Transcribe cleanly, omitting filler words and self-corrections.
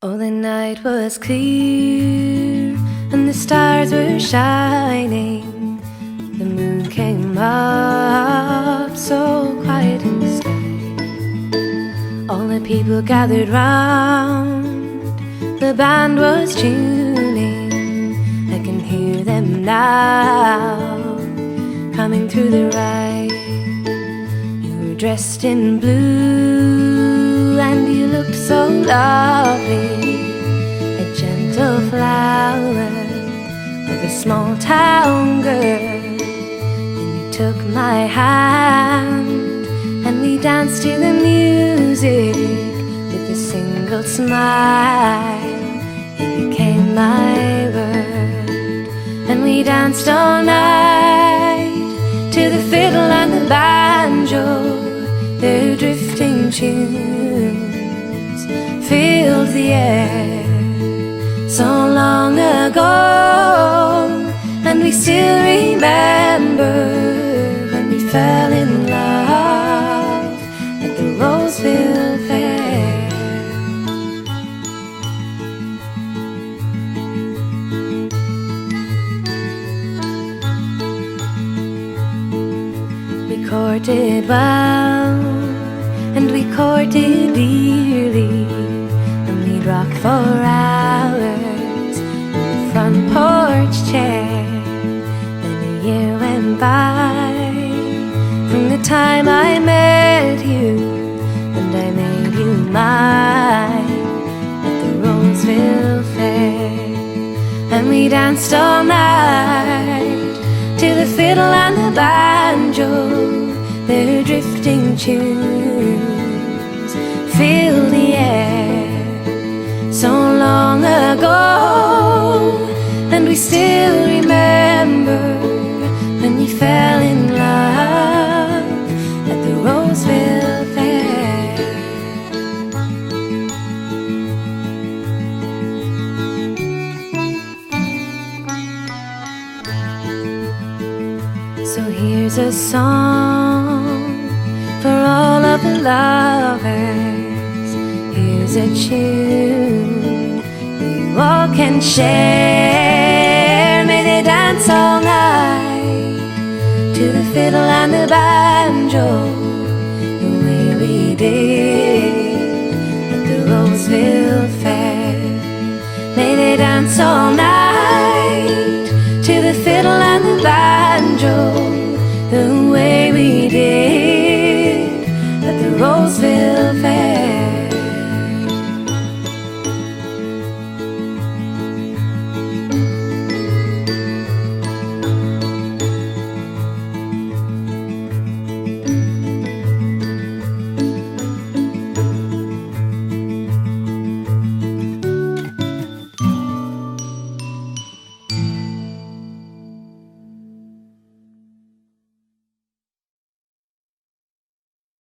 Oh, the night was clear and the stars were shining. The moon came up so quiet in the sky. All the people gathered round, the band was tuning. I can hear them now, coming through the ride. You were dressed in blue and you looked so lovely, a gentle flower of a small town girl. Then you took my hand and we danced to the music with a single smile. You became my world, and we danced all night to the fiddle and the banjo. Their drifting tunes filled the air so long ago, and we still remember when we fell in love at the Roseville Fair. We courted well and we courted dearly, and we'd rock for hours in the front porch chair. Then a year went by from the time I met you, and I made you mine at the Roseville Fair. And we danced all night to the fiddle and the banjo. Their drifting tunes filled the air so long ago, and we still remember when we fell in love at the Roseville Fair. So here's a song for all of the lovers. Here's a tune we all can share. May they dance all night to the fiddle and the banjo, the way we did at the Roseville Fair.